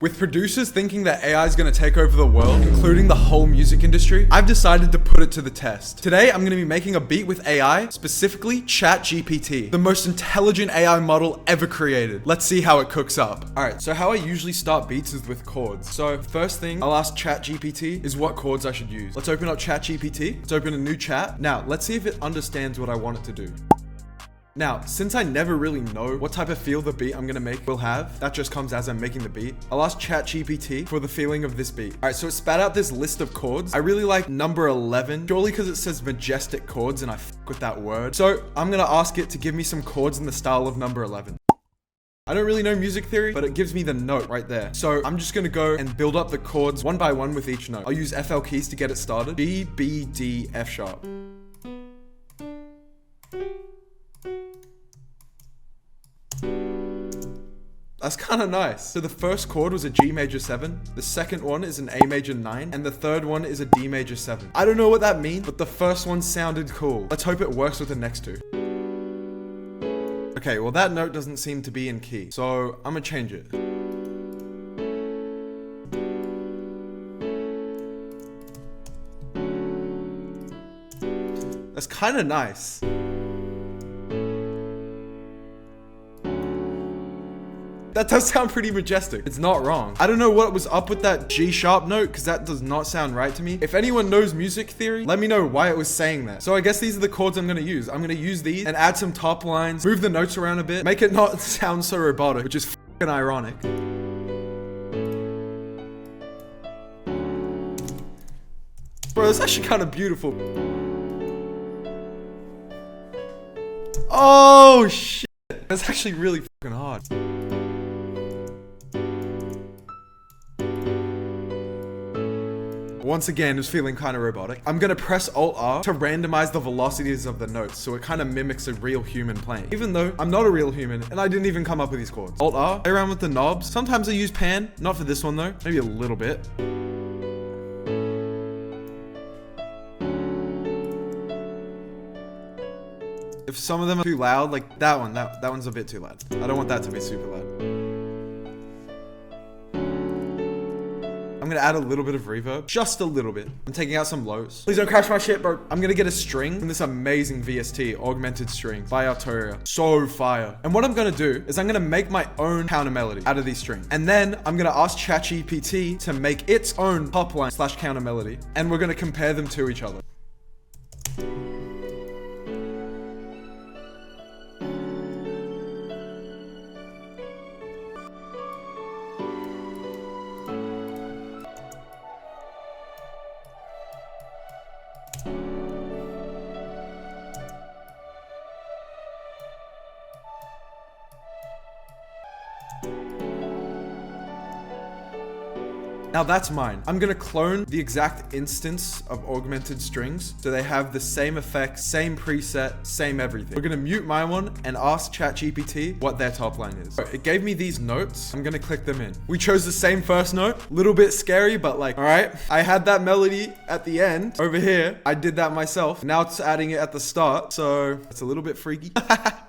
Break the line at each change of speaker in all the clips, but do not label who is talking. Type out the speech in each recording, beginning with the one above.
With producers thinking that AI is going to take over the world, including the whole music industry, I've decided to put it to the test. Today, I'm going to be making a beat with AI, specifically Chat-GPT, the most intelligent AI model ever created. Let's see how it cooks up. Alright, so how I usually start beats is with chords. So first thing I'll ask Chat-GPT is what chords I should use. Let's open up Chat-GPT. Let's open a new chat. Now, let's see if it understands what I want it to do. Now, since I never really know what type of feel the beat I'm gonna make will have, that just comes as I'm making the beat, I'll ask Chat-GPT for the feeling of this beat. Alright, so it spat out this list of chords. I really like number 11, purely because it says majestic chords and I f with that word. So I'm gonna ask it to give me some chords in the style of number 11. I don't really know music theory, but it gives me the note right there. So I'm just gonna go and build up the chords one by one with each note. I'll use FL keys to get it started. G, B, D, F sharp. That's kind of nice. So the first chord was a G major 7, the second one is an A major 9, and the third one is a D major 7. I don't know what that means, but the first one sounded cool. Let's hope it works with the next two. Okay, well that note doesn't seem to be in key, so I'm gonna change it. That's kind of nice. That does sound pretty majestic. It's not wrong. I don't know what was up with that G sharp note because that does not sound right to me. If anyone knows music theory, let me know why it was saying that. So I guess these are the chords I'm going to use. I'm going to use these and add some top lines, move the notes around a bit, make it not sound so robotic, which is fucking ironic. Bro, that's actually kind of beautiful. Oh shit. That's actually really fucking hard. Once again, it was feeling kind of robotic. I'm gonna press Alt-R to randomize the velocities of the notes so it kind of mimics a real human playing. Even though I'm not a real human and I didn't even come up with these chords. Alt-R, play around with the knobs. Sometimes I use pan, not for this one though, maybe a little bit. If some of them are too loud, like that one, that one's a bit too loud. I don't want that to be super loud. I'm gonna add a little bit of reverb, just a little bit. I'm taking out some lows. Please don't crash my shit, bro. I'm gonna get a string from this amazing VST, augmented strings by Arturia. So fire. And what I'm gonna do is I'm gonna make my own counter melody out of these strings. And then I'm gonna ask Chat-GPT to make its own top line / counter melody. And we're gonna compare them to each other. Now that's mine. I'm gonna clone the exact instance of augmented strings so they have the same effects, same preset, same everything. We're gonna mute my one and ask Chat-GPT what their top line is. So it gave me these notes. I'm gonna click them in. We chose the same first note. Little bit scary, but like, all right. I had that melody at the end over here. I did that myself. Now it's adding it at the start. So it's a little bit freaky.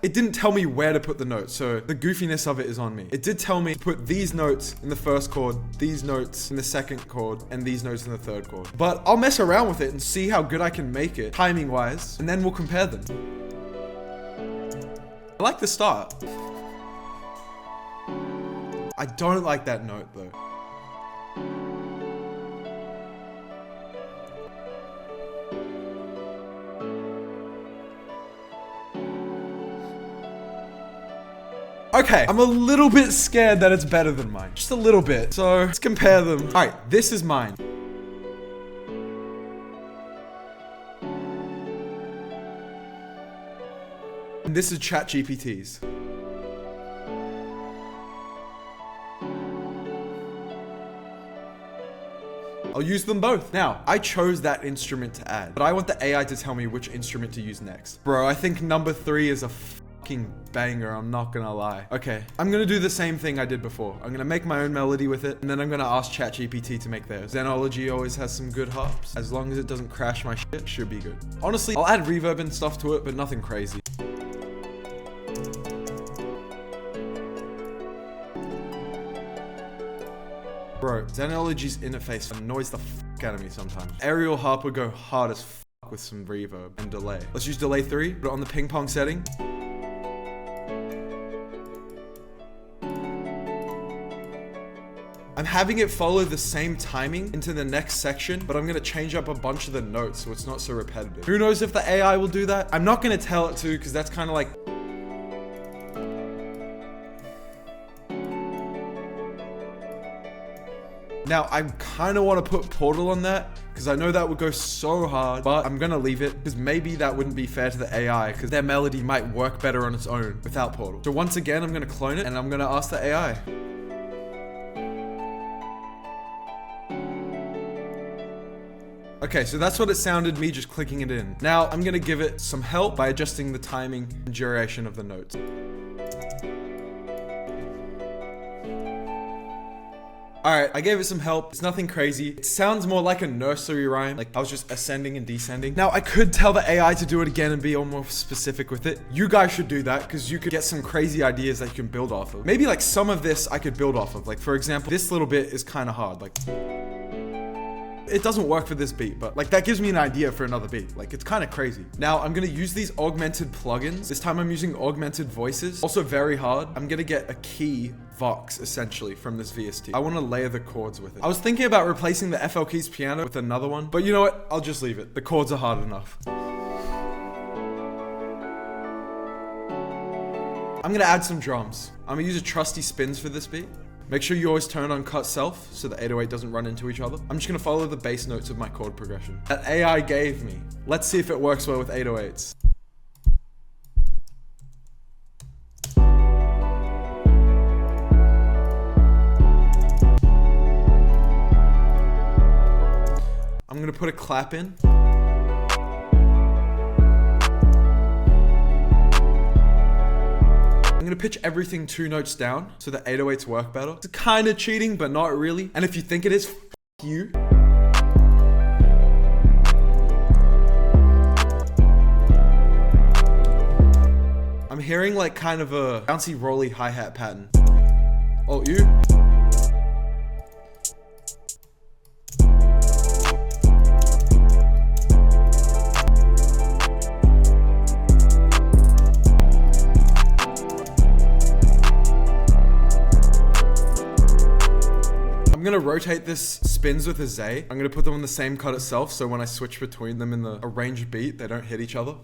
It didn't tell me where to put the notes. So the goofiness of it is on me. It did tell me to put these notes in the first chord, these notes in the second chord, and these notes in the third chord. But I'll mess around with it and see how good I can make it timing wise, and then we'll compare them. I like the start. I don't like that note though. Okay, I'm a little bit scared that it's better than mine. Just a little bit. So let's compare them. All right, this is mine. And this is Chat-GPT's. I'll use them both. Now, I chose that instrument to add, but I want the AI to tell me which instrument to use next. Bro, I think number 3 is a fucking banger, I'm not gonna lie. Okay, I'm gonna do the same thing I did before. I'm gonna make my own melody with it, and then I'm gonna ask Chat-GPT to make theirs. Xenology always has some good hops. As long as it doesn't crash my shit, should be good. Honestly, I'll add reverb and stuff to it, but nothing crazy. Bro, Zenology's interface annoys the fuck out of me sometimes. Aerial harp would go hard as fuck with some reverb and delay. Let's use delay 3, put it on the ping pong setting. I'm having it follow the same timing into the next section, but I'm gonna change up a bunch of the notes so it's not so repetitive. Who knows if the AI will do that? I'm not gonna tell it to, because that's kind of like... Now, I kind of want to put Portal on that, because I know that would go so hard, but I'm gonna leave it, because maybe that wouldn't be fair to the AI, because their melody might work better on its own without Portal. So once again, I'm gonna clone it, and I'm gonna ask the AI. Okay, so that's what it sounded, me just clicking it in. Now, I'm gonna give it some help by adjusting the timing and duration of the notes. Alright, I gave it some help. It's nothing crazy. It sounds more like a nursery rhyme. Like I was just ascending and descending. Now, I could tell the AI to do it again and be all more specific with it. You guys should do that because you could get some crazy ideas that you can build off of. Maybe like some of this I could build off of. Like for example, this little bit is kind of hard. Like... It doesn't work for this beat, but like that gives me an idea for another beat. Like it's kind of crazy. Now I'm gonna use these augmented plugins. This time I'm using augmented voices. Also very hard. I'm gonna get a key Vox essentially from this VST. I want to layer the chords with it. I was thinking about replacing the FL Keys piano with another one, but you know what? I'll just leave it. The chords are hard enough. I'm gonna add some drums. I'm gonna use a trusty spins for this beat. Make sure you always turn on cut self so the 808 doesn't run into each other. I'm just gonna follow the bass notes of my chord progression that AI gave me. Let's see if it works well with 808s. I'm gonna put a clap in. I'm gonna pitch everything 2 notes down so the 808s work better. It's kind of cheating, but not really. And if you think it is, f you. I'm hearing like kind of a bouncy rolly hi-hat pattern. Alt U. I'm gonna rotate this spins with a Z. I'm gonna put them on the same cut itself, so when I switch between them in the arranged beat, they don't hit each other.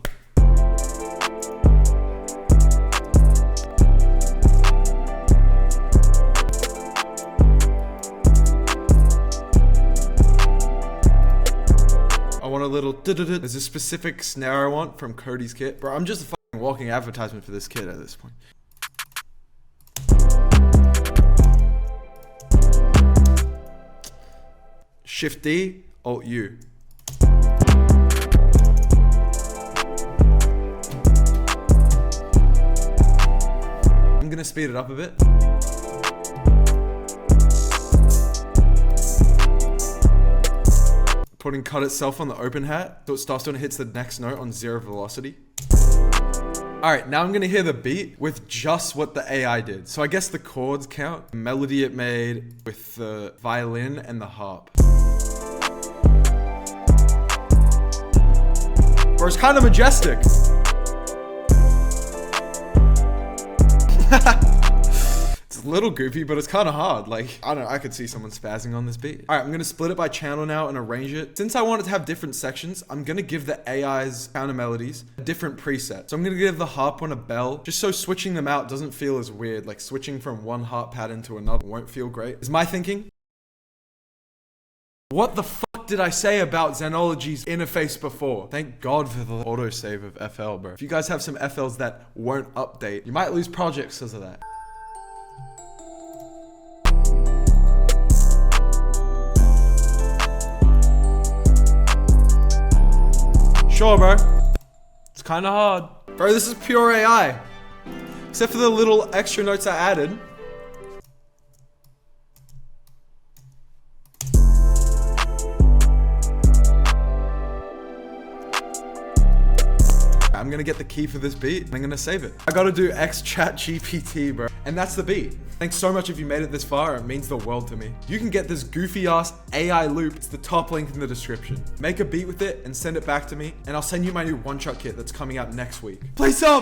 I want a little da-da-da. There's a specific snare I want from Cody's kit. Bro, I'm just a fucking walking advertisement for this kit at this point. Shift D, Alt U. I'm gonna speed it up a bit. Putting cut itself on the open hat so it stops when it hits the next note on 0 velocity. Alright, now I'm gonna hear the beat with just what the AI did. So I guess the chords count. The melody it made with the violin and the harp. Bro, it's kind of majestic. It's a little goofy, but it's kind of hard. Like, I don't know, I could see someone spazzing on this beat. All right, I'm gonna split it by channel now and arrange it. Since I want it to have different sections, I'm gonna give the AI's counter melodies a different preset. So I'm gonna give the harp one a bell, just so switching them out doesn't feel as weird. Like switching from one harp pattern to another won't feel great, is my thinking. What the fuck did I say about Zenology's interface before? Thank God for the autosave of FL, bro. If you guys have some FLs that won't update, you might lose projects because of that. Sure, bro. It's kind of hard. Bro, this is pure AI. Except for the little extra notes I added. I'm gonna get the key for this beat and I'm gonna save it. I gotta do Chat-GPT, bro. And that's the beat. Thanks so much if you made it this far, it means the world to me. You can get this goofy ass AI loop, it's the top link in the description. Make a beat with it and send it back to me, and I'll send you my new one-shot kit that's coming out next week. Play sub!